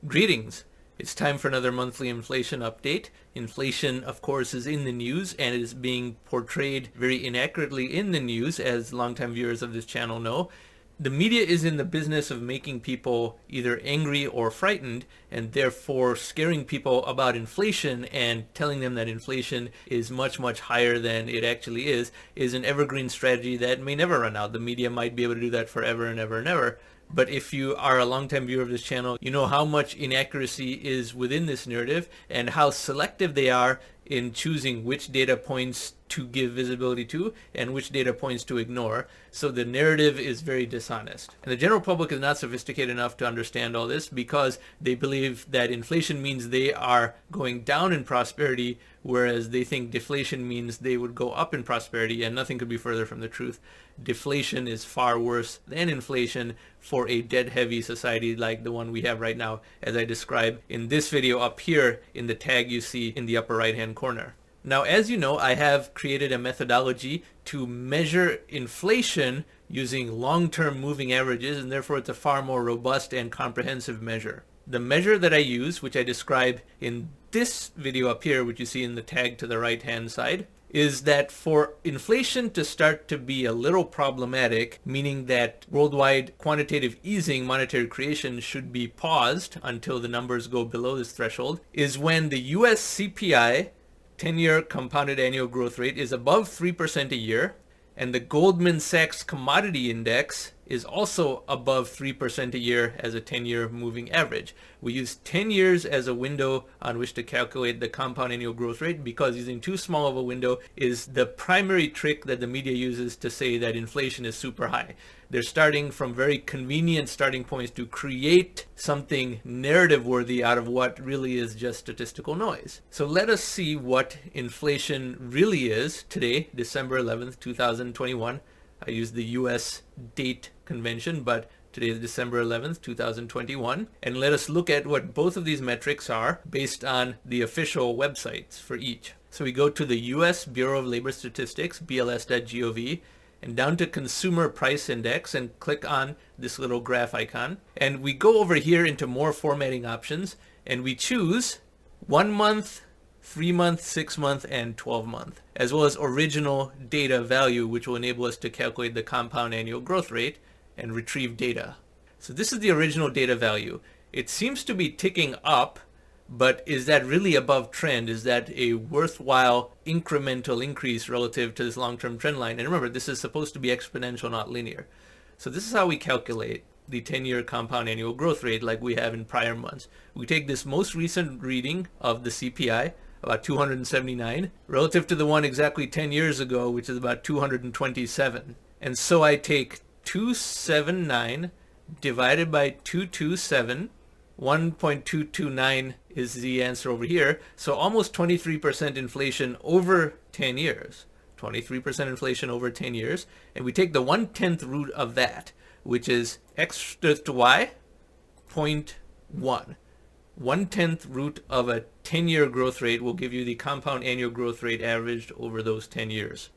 Greetings. It's time for another monthly inflation update. Inflation, of course, is in the news and is being portrayed very inaccurately in the news, as longtime viewers of this channel know. The media is in the business of making people either angry or frightened, and therefore scaring people about inflation and telling them that inflation is much, much higher than it actually is an evergreen strategy that may never run out. The media might be able to do that forever and ever and ever. But if you are a longtime viewer of this channel, you know how much inaccuracy is within this narrative and how selective they are in choosing which data points to give visibility to and which data points to ignore. So the narrative is very dishonest. And the general public is not sophisticated enough to understand all this because they believe that inflation means they are going down in prosperity, whereas they think deflation means they would go up in prosperity, and nothing could be further from the truth. Deflation is far worse than inflation for a debt-heavy society like the one we have right now, as I describe in this video up here in the tag you see in the upper right-hand corner. Now, as you know, I have created a methodology to measure inflation using long-term moving averages, and therefore it's a far more robust and comprehensive measure. The measure that I use, which I describe in this video up here, which you see in the tag to the right-hand side, is that for inflation to start to be a little problematic, meaning that worldwide quantitative easing, monetary creation, should be paused until the numbers go below this threshold, is when the US CPI, 10-year compounded annual growth rate, is above 3% a year, and the Goldman Sachs commodity index is also above 3% a year as a 10-year moving average. We use 10 years as a window on which to calculate the compound annual growth rate because using too small of a window is the primary trick that the media uses to say that inflation is super high. They're starting from very convenient starting points to create something narrative worthy out of what really is just statistical noise. So let us see what inflation really is today, December 11th, 2021. I used the US date convention, but today is December 11th, 2021. And let us look at what both of these metrics are based on the official websites for each. So we go to the US Bureau of Labor Statistics, bls.gov, and down to Consumer Price Index and click on this little graph icon. And we go over here into more formatting options and we choose 1 month, 3 month, 6 month, and 12 month, as well as original data value, which will enable us to calculate the compound annual growth rate and retrieve data. So this is the original data value. It seems to be ticking up, but is that really above trend? Is that a worthwhile incremental increase relative to this long-term trend line? And remember, this is supposed to be exponential, not linear. So this is how we calculate the 10-year compound annual growth rate like we have in prior months. We take this most recent reading of the CPI, about 279, relative to the one exactly 10 years ago, which is about 227. And so I take 279 divided by 227, 1.229 is the answer over here. So almost 23% inflation over 10 years. 23% inflation over 10 years. And we take the 1/10th root of that, which is x to the y, 0.1. 1/10th root of a 10-year growth rate will give you the compound annual growth rate averaged over those 10 years.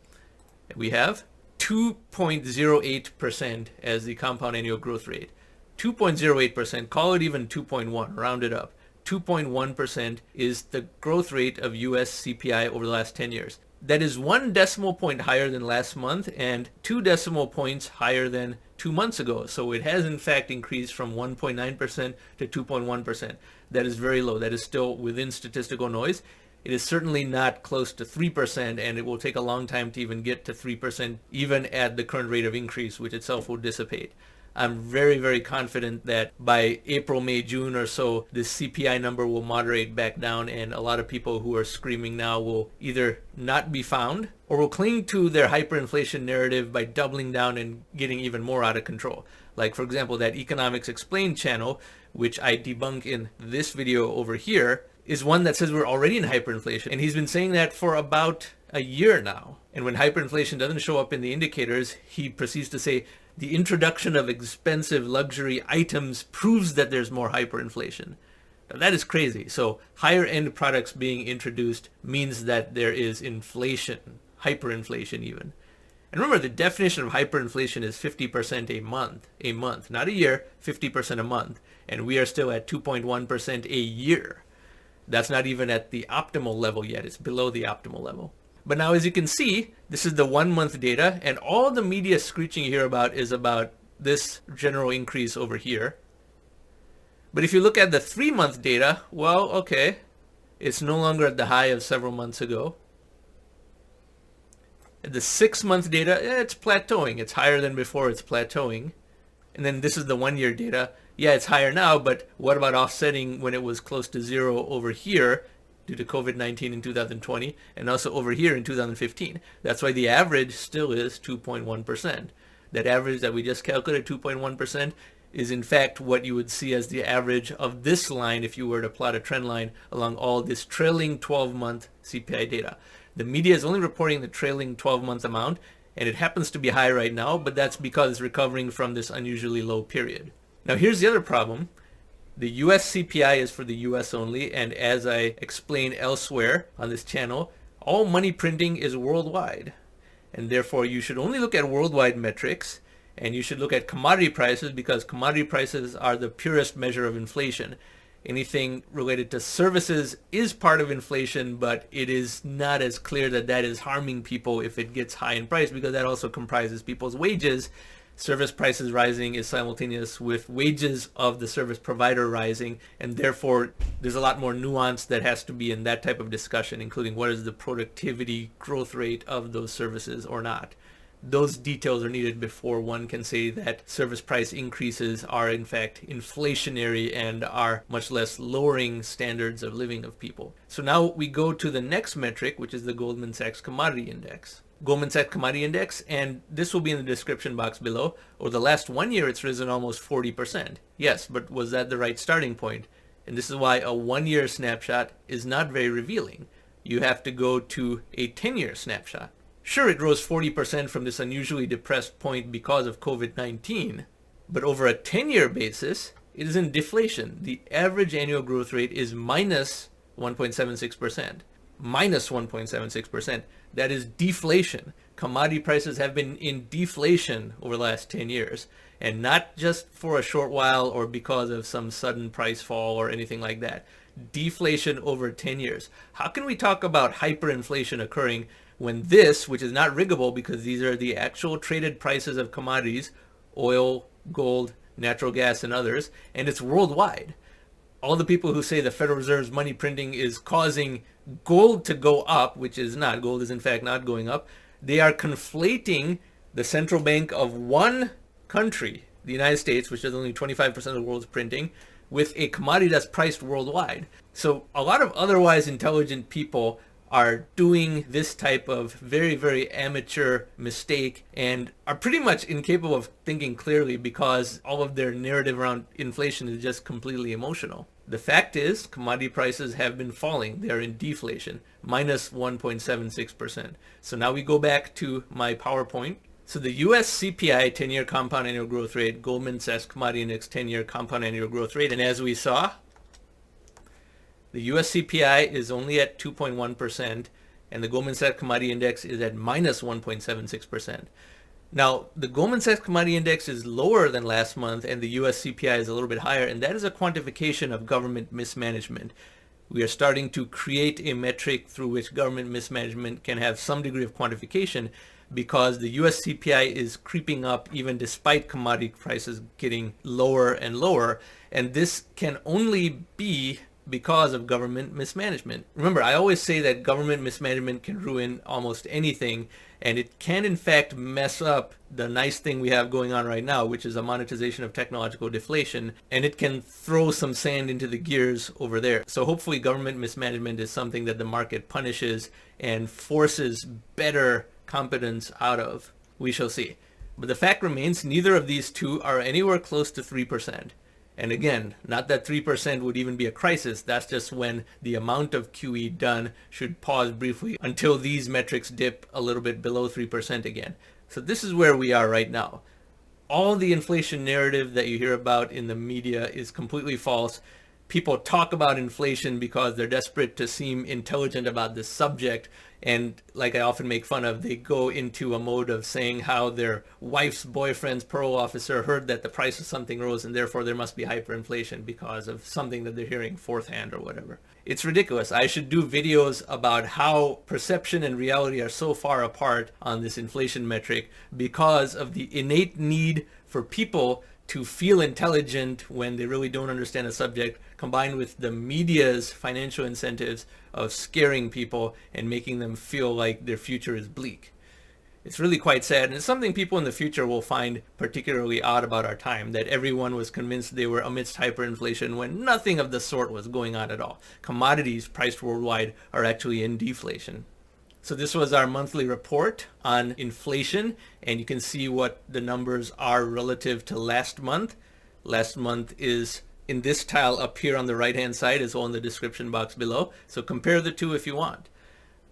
And we have 2.08% as the compound annual growth rate. 2.08%, call it even 2.1, round it up. 2.1% is the growth rate of US CPI over the last 10 years. That is 1 decimal point higher than last month and 2 decimal points higher than 2 months ago. So it has in fact increased from 1.9% to 2.1%. That is very low. That is still within statistical noise. It is certainly not close to 3%, and it will take a long time to even get to 3%, even at the current rate of increase, which itself will dissipate. I'm very, very confident that by April, May, June or so, this CPI number will moderate back down, and a lot of people who are screaming now will either not be found or will cling to their hyperinflation narrative by doubling down and getting even more out of control. Like, for example, that Economics Explained channel, which I debunk in this video over here, is one that says we're already in hyperinflation. And he's been saying that for about a year now. And when hyperinflation doesn't show up in the indicators, he proceeds to say the introduction of expensive luxury items proves that there's more hyperinflation. Now, that is crazy. So higher end products being introduced means that there is inflation, hyperinflation even. And remember, the definition of hyperinflation is 50% a month, not a year, 50% a month. And we are still at 2.1% a year. That's not even at the optimal level yet. It's below the optimal level. But now, as you can see, this is the 1 month data, and all the media screeching you hear about is about this general increase over here. But if you look at the 3 month data, well, okay, it's no longer at the high of several months ago. At the 6 month data, it's plateauing. It's higher than before, it's plateauing. And then this is the 1 year data. Yeah, it's higher now, but what about offsetting when it was close to zero over here due to COVID-19 in 2020 and also over here in 2015? That's why the average still is 2.1%. That average that we just calculated, 2.1%, is in fact what you would see as the average of this line if you were to plot a trend line along all this trailing 12-month CPI data. The media is only reporting the trailing 12-month amount, and it happens to be high right now, but that's because it's recovering from this unusually low period. Now here's the other problem. The US CPI is for the US only, and as I explain elsewhere on this channel, all money printing is worldwide. And therefore you should only look at worldwide metrics, and you should look at commodity prices because commodity prices are the purest measure of inflation. Anything related to services is part of inflation, but it is not as clear that that is harming people if it gets high in price, because that also comprises people's wages. Service prices rising is simultaneous with wages of the service provider rising, and therefore there's a lot more nuance that has to be in that type of discussion, including what is the productivity growth rate of those services or not. Those details are needed before one can say that service price increases are in fact inflationary and are much less lowering standards of living of people. So now we go to the next metric, which is the Goldman Sachs Commodity Index. Goldman Sachs Commodity Index, and this will be in the description box below. Over the last 1 year, it's risen almost 40%. Yes, but was that the right starting point? And this is why a 1 year snapshot is not very revealing. You have to go to a 10-year snapshot. Sure, it rose 40% from this unusually depressed point because of COVID-19, but over a 10-year basis, it is in deflation. The average annual growth rate is minus 1.76%. Minus 1.76%. That is deflation. Commodity prices have been in deflation over the last 10 years, and not just for a short while or because of some sudden price fall or anything like that. Deflation over 10 years. How can we talk about hyperinflation occurring when this, which is not riggable because these are the actual traded prices of commodities, oil, gold, natural gas, and others, and it's worldwide? All the people who say the Federal Reserve's money printing is causing gold to go up, which is not, gold is in fact not going up, they are conflating the central bank of one country, the United States, which is only 25% of the world's printing, with a commodity that's priced worldwide. So a lot of otherwise intelligent people are doing this type of very, very amateur mistake and are pretty much incapable of thinking clearly because all of their narrative around inflation is just completely emotional. The fact is, commodity prices have been falling. They are in deflation, minus 1.76%. So now we go back to my PowerPoint. So the US CPI 10-year compound annual growth rate, Goldman Sachs Commodity Index 10-year compound annual growth rate, and as we saw, the US CPI is only at 2.1%, and the Goldman Sachs Commodity Index is at minus 1.76%. Now, the Goldman Sachs Commodity Index is lower than last month, and the US CPI is a little bit higher, and that is a quantification of government mismanagement. We are starting to create a metric through which government mismanagement can have some degree of quantification because the US CPI is creeping up even despite commodity prices getting lower and lower, and this can only be because of government mismanagement. Remember, I always say that government mismanagement can ruin almost anything, and it can in fact mess up the nice thing we have going on right now, which is a monetization of technological deflation, and it can throw some sand into the gears over there. So hopefully government mismanagement is something that the market punishes and forces better competence out of. We shall see. But the fact remains, neither of these two are anywhere close to 3%. And again, not that 3% would even be a crisis. That's just when the amount of QE done should pause briefly until these metrics dip a little bit below 3% again. So this is where we are right now. All the inflation narrative that you hear about in the media is completely false. people talk about inflation because they're desperate to seem intelligent about this subject. And like I often make fun of, they go into a mode of saying how their wife's boyfriend's parole officer heard that the price of something rose and therefore there must be hyperinflation because of something that they're hearing fourth hand or whatever. It's ridiculous. I should do videos about how perception and reality are so far apart on this inflation metric because of the innate need for people to feel intelligent when they really don't understand a subject, combined with the media's financial incentives of scaring people and making them feel like their future is bleak. It's really quite sad, and it's something people in the future will find particularly odd about our time, that everyone was convinced they were amidst hyperinflation when nothing of the sort was going on at all. Commodities priced worldwide are actually in deflation. So this was our monthly report on inflation, and you can see what the numbers are relative to last month. Last month is in this tile up here on the right hand side, as well in the description box below. So compare the two if you want.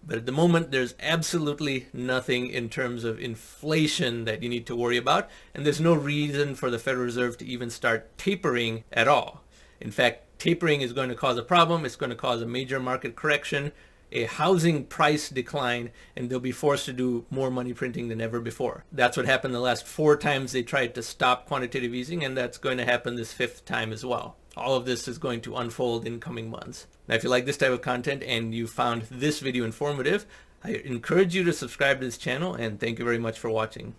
But at the moment, there's absolutely nothing in terms of inflation that you need to worry about, and there's no reason for the Federal Reserve to even start tapering at all. In fact, tapering is going to cause a problem. It's going to cause a major market correction, a housing price decline, and they'll be forced to do more money printing than ever before. That's what happened the last 4 times they tried to stop quantitative easing, and that's going to happen this 5th time as well. All of this is going to unfold in coming months. Now, if you like this type of content and you found this video informative, I encourage you to subscribe to this channel, and thank you very much for watching.